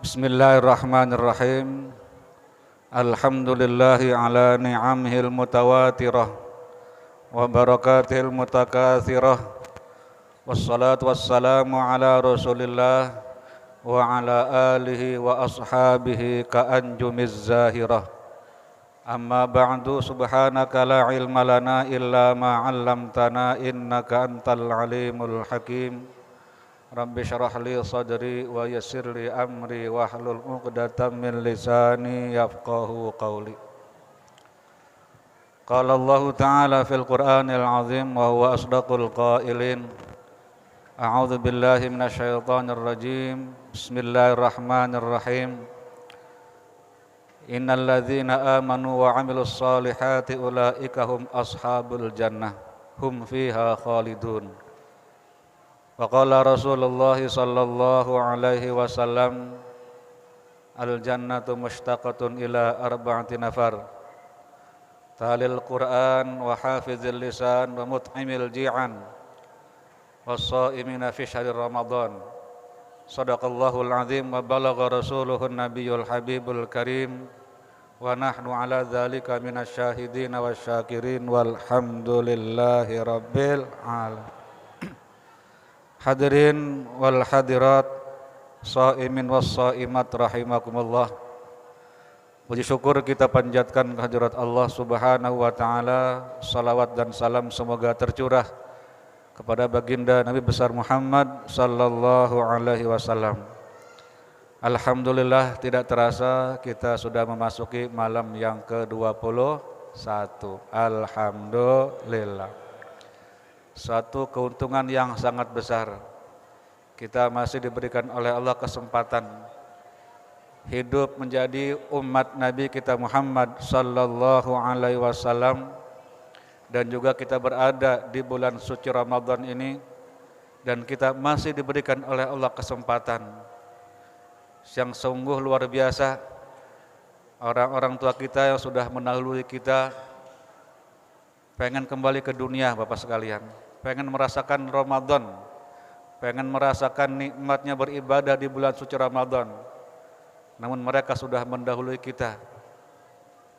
Bismillahirrahmanirrahim. Alhamdulillahi ala ni'amihil mutawatirah wa barakatihil mutakathirah. Wassalatu wassalamu ala rasulillah wa ala alihi wa ashabihi ka'anjumiz zahirah. Amma ba'du, subhanaka la ilma lana illa ma 'allamtana innaka antal alimul hakim. Rabbi syrah li sadri wa yassir li amri wahlul 'uqdatam min lisani yafqahu qawli. Qala Allah Ta'ala fil Qur'anil 'azim wa huwa asdaqul qailin. A'udzu billahi minasy syaithanir rajim. Bismillahirrahmanirrahim. Innal ladzina amanu wa 'amilus solihati ulaika hum ashabul jannah hum fiha khalidun. Wa qala Rasulullah sallallahu alaihi wasallam, al jannatu mushtaqatun ila arba'ati nafar, talil Qur'an wa hafizil lisan wa mut'imil ji'an was-sha'imina fi syahri Ramadan. Shadaqallahul azim wa balagha rasuluhun nabiyul habibul karim wa nahnu ala dzalika minasyahidin wasyakirin walhamdulillahi rabbil alamin. Hadirin wal hadirat, shaimin was shaimat rahimakumullah. Puji syukur kita panjatkan kehadirat Allah Subhanahu wa taala. Salawat dan salam semoga tercurah kepada baginda Nabi besar Muhammad sallallahu alaihi wasallam. Alhamdulillah, tidak terasa kita sudah memasuki malam yang ke-21. Alhamdulillah. Suatu keuntungan yang sangat besar. Kita masih diberikan oleh Allah kesempatan hidup menjadi umat Nabi kita Muhammad sallallahu alaihi wasallam, dan juga kita berada di bulan suci Ramadan ini, dan kita masih diberikan oleh Allah kesempatan yang sungguh luar biasa. Orang-orang tua kita yang sudah mendahului kita pengen kembali ke dunia, Bapak sekalian, pengen merasakan Ramadan, pengen merasakan nikmatnya beribadah di bulan suci Ramadan. Namun mereka sudah mendahului kita.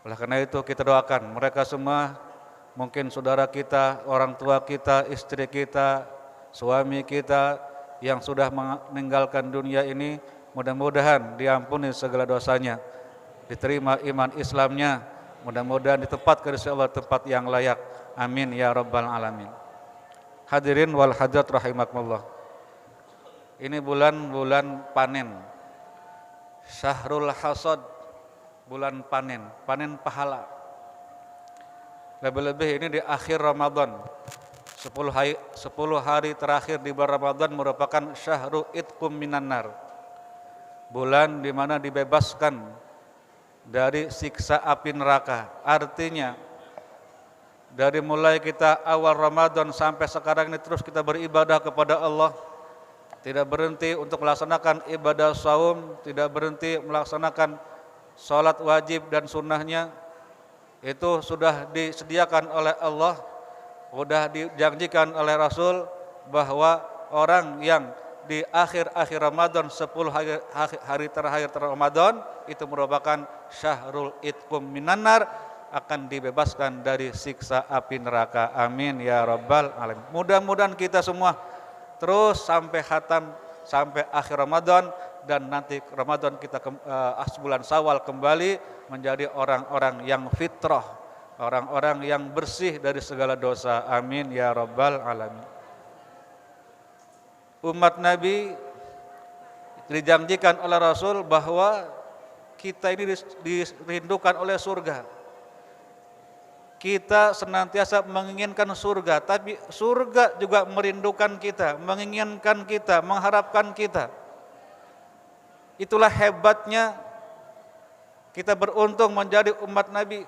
Oleh karena itu kita doakan mereka semua, mungkin saudara kita, orang tua kita, istri kita, suami kita yang sudah meninggalkan dunia ini, mudah-mudahan diampuni segala dosanya, diterima iman Islamnya, mudah-mudahan ditempatkan oleh Allah tempat yang layak. Amin ya rabbal alamin. Hadirin wal hadirat rahimakumullah. Ini bulan panen. Syahrul hasad, bulan panen, panen pahala. Lebih-lebih ini di akhir Ramadan. 10 hari terakhir di bulan Ramadan merupakan syahru itqum minan nar. Bulan di mana dibebaskan dari siksa api neraka. Artinya dari mulai kita awal Ramadan sampai sekarang ini terus kita beribadah kepada Allah, tidak berhenti untuk melaksanakan ibadah saum, tidak berhenti melaksanakan sholat wajib dan sunnahnya. Itu sudah disediakan oleh Allah, sudah dijanjikan oleh Rasul bahwa orang yang di akhir-akhir Ramadan, 10 hari terakhir Ramadan, itu merupakan syahrul itqum minan nar, akan dibebaskan dari siksa api neraka. Amin ya rabbal alamin. Mudah-mudahan kita semua terus sampai khatam, sampai akhir Ramadan, dan nanti Ramadan kita bulan Syawal kembali menjadi orang-orang yang fitrah, orang-orang yang bersih dari segala dosa. Amin ya rabbal alamin. Umat Nabi dijanjikan oleh Rasul bahwa kita ini dirindukan oleh surga. Kita senantiasa menginginkan surga, tapi surga juga merindukan kita, menginginkan kita, mengharapkan kita. Itulah hebatnya kita beruntung menjadi umat Nabi.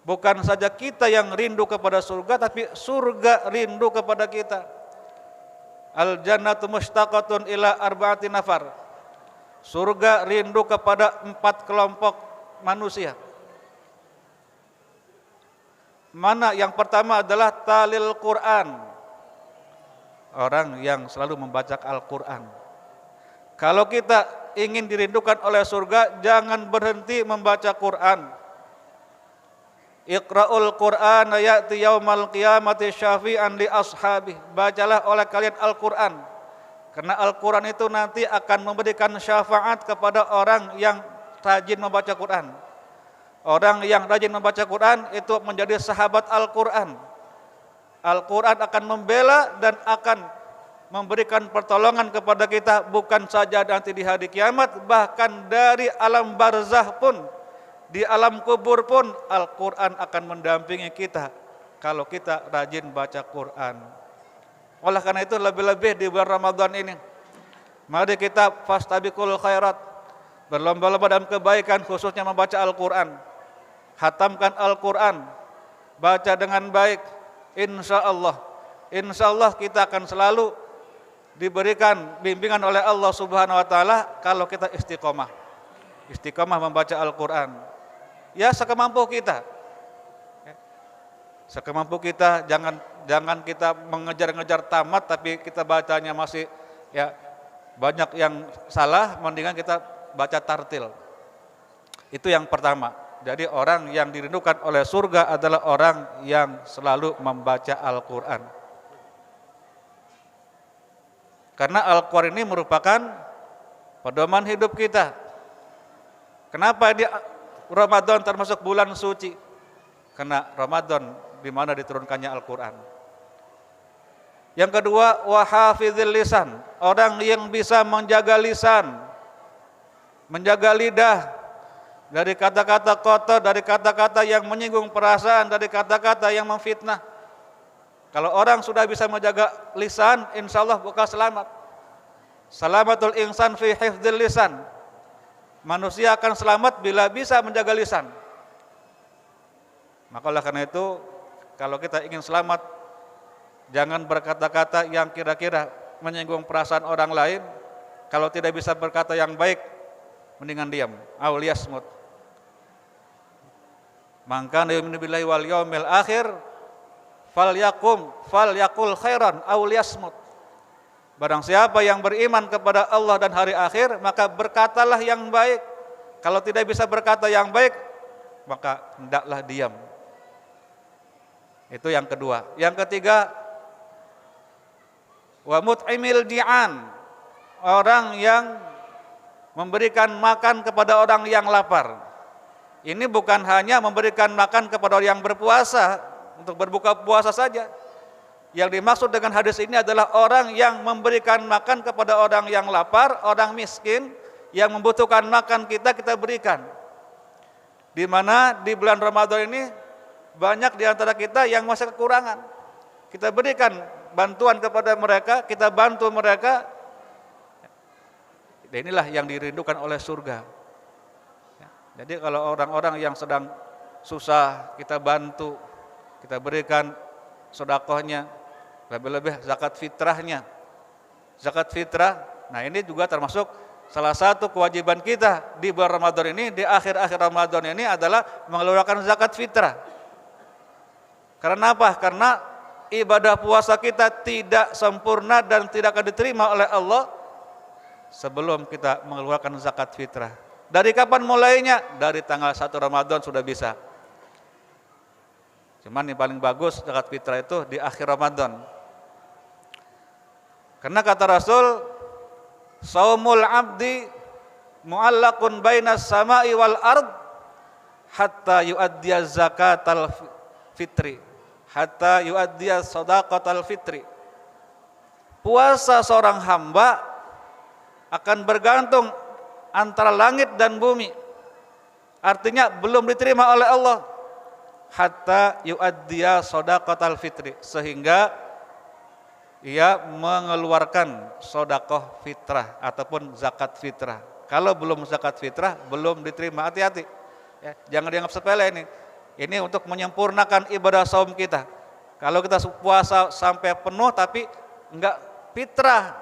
Bukan saja kita yang rindu kepada surga, tapi surga rindu kepada kita. Al jannatu mushtaqatun ila arba'ati nafar. Surga rindu kepada 4 kelompok manusia. Mana yang pertama adalah talil Quran, orang yang selalu membaca Al-Quran. Kalau kita ingin dirindukan oleh surga, jangan berhenti membaca Quran. Iqra'ul Qur'an ya'ti yaumal qiyamati syafi'an li ashabi. Bacalah oleh kalian Al-Quran, karena Al-Quran itu nanti akan memberikan syafaat kepada orang yang rajin membaca Quran. Orang yang rajin membaca Quran itu menjadi sahabat Al-Quran. Al-Quran akan membela dan akan memberikan pertolongan kepada kita, bukan saja nanti di hari kiamat, bahkan dari alam barzah pun, di alam kubur pun Al-Quran akan mendampingi kita kalau kita rajin baca Quran. Oleh karena itu lebih-lebih di bulan Ramadan ini, mari kita fastabiqul khairat, berlomba-lomba dalam kebaikan, khususnya membaca Al-Quran. Hatamkan Al-Quran, baca dengan baik. Insya Allah kita akan selalu diberikan bimbingan oleh Allah Subhanahu wa taala kalau kita istiqomah membaca Al-Quran. Ya, sekemampu kita. Sekemampu kita, jangan kita mengejar-ngejar tamat tapi kita bacanya masih ya banyak yang salah, mendingan kita baca tartil. Itu yang pertama. Jadi orang yang dirindukan oleh surga adalah orang yang selalu membaca Al-Quran. Karena Al-Quran ini merupakan pedoman hidup kita. Kenapa di Ramadan termasuk bulan suci? Karena Ramadan di mana diturunkannya Al-Quran. Yang kedua, wahafizil lisan, orang yang bisa menjaga lisan, menjaga lidah dari kata-kata kotor, dari kata-kata yang menyinggung perasaan, dari kata-kata yang memfitnah. Kalau orang sudah bisa menjaga lisan, insya Allah bakal selamat. Salamatul insan fi hifdzil lisan. Manusia akan selamat bila bisa menjaga lisan. Maka oleh karena itu, kalau kita ingin selamat, jangan berkata-kata yang kira-kira menyinggung perasaan orang lain. Kalau tidak bisa berkata yang baik, mendingan diam. Auliyasmut. Maka yu'minu billahi wal yaumil akhir falyakul khairan aw liyasmut. Barang siapa yang beriman kepada Allah dan hari akhir, maka berkatalah yang baik. Kalau tidak bisa berkata yang baik, maka hendaklah diam. Itu yang kedua. Yang ketiga, wa mut'imil di'an, orang yang memberikan makan kepada orang yang lapar. Ini bukan hanya memberikan makan kepada orang yang berpuasa, untuk berbuka puasa saja. Yang dimaksud dengan hadis ini adalah orang yang memberikan makan kepada orang yang lapar, orang miskin, yang membutuhkan makan kita berikan. Di mana di bulan Ramadan ini banyak di antara kita yang masih kekurangan. Kita berikan bantuan kepada mereka, kita bantu mereka. Dan inilah yang dirindukan oleh surga. Jadi kalau orang-orang yang sedang susah, kita bantu, kita berikan sedekahnya, lebih-lebih zakat fitrahnya. Zakat fitrah, nah ini juga termasuk salah satu kewajiban kita di bulan Ramadan ini, di akhir-akhir Ramadan ini adalah mengeluarkan zakat fitrah. Karena apa? Karena ibadah puasa kita tidak sempurna dan tidak akan diterima oleh Allah sebelum kita mengeluarkan zakat fitrah. Dari kapan mulainya? Dari tanggal 1 Ramadan sudah bisa. Cuman yang paling bagus zakat fitrah itu di akhir Ramadan. Karena kata Rasul, saumul abdi mu'allaqun bainas sama'i wal ard hatta yu'addiya zakatal fitri, hatta yu'addiya shadaqatal fitri. Puasa seorang hamba akan bergantung antara langit dan bumi. Artinya belum diterima oleh Allah hatta yu'addiya shadaqatal fitri, sehingga ia mengeluarkan sedekah fitrah ataupun zakat fitrah. Kalau belum zakat fitrah belum diterima, hati-hati. Ya, jangan dianggap sepele ini. Ini untuk menyempurnakan ibadah saum kita. Kalau kita puasa sampai penuh tapi enggak fitrah,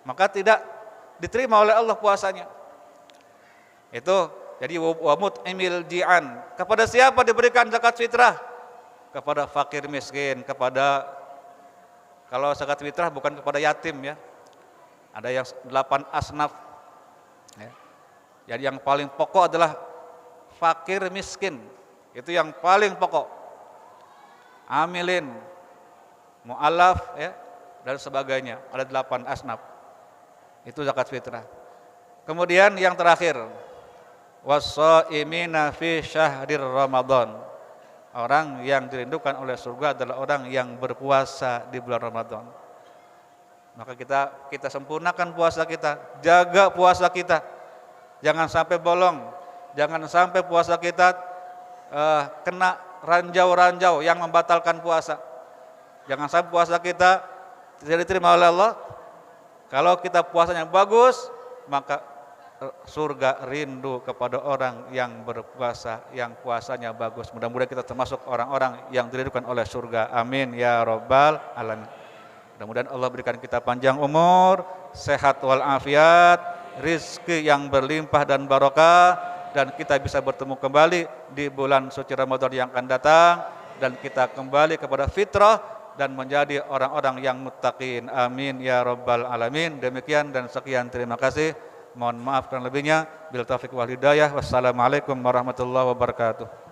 maka tidak diterima oleh Allah puasanya. Itu jadi wa mut'imil ji'an. Kepada siapa diberikan zakat fitrah? Kepada fakir miskin, kepada, kalau zakat fitrah bukan kepada yatim ya. Ada yang 8 asnaf. Ya. Jadi yang paling pokok adalah fakir miskin. Itu yang paling pokok. Amilin, mu'alaf, ya, dan sebagainya. Ada 8 asnaf. Itu zakat fitrah. Kemudian yang terakhir, was-shaimina fi syahrir Ramadan. Orang yang dirindukan oleh surga adalah orang yang berpuasa di bulan Ramadan. Maka kita sempurnakan puasa kita, jaga puasa kita. Jangan sampai bolong, jangan sampai puasa kita kena ranjau-ranjau yang membatalkan puasa. Jangan sampai puasa kita tidak diterima oleh Allah. Kalau kita puasanya bagus, maka surga rindu kepada orang yang berpuasa, yang puasanya bagus. Mudah-mudahan kita termasuk orang-orang yang dirindukan oleh surga. Amin ya rabbal alamin. Mudah-mudahan Allah berikan kita panjang umur, sehat walafiat, rizki yang berlimpah dan barokah, dan kita bisa bertemu kembali di bulan suci Ramadan yang akan datang, dan kita kembali kepada fitrah dan menjadi orang-orang yang muttaqin. Amin ya rabbal alamin. Demikian dan sekian, terima kasih. Mohon maaf kurang lebihnya. Bil taufiq wal hidayah. Wassalamualaikum warahmatullahi wabarakatuh.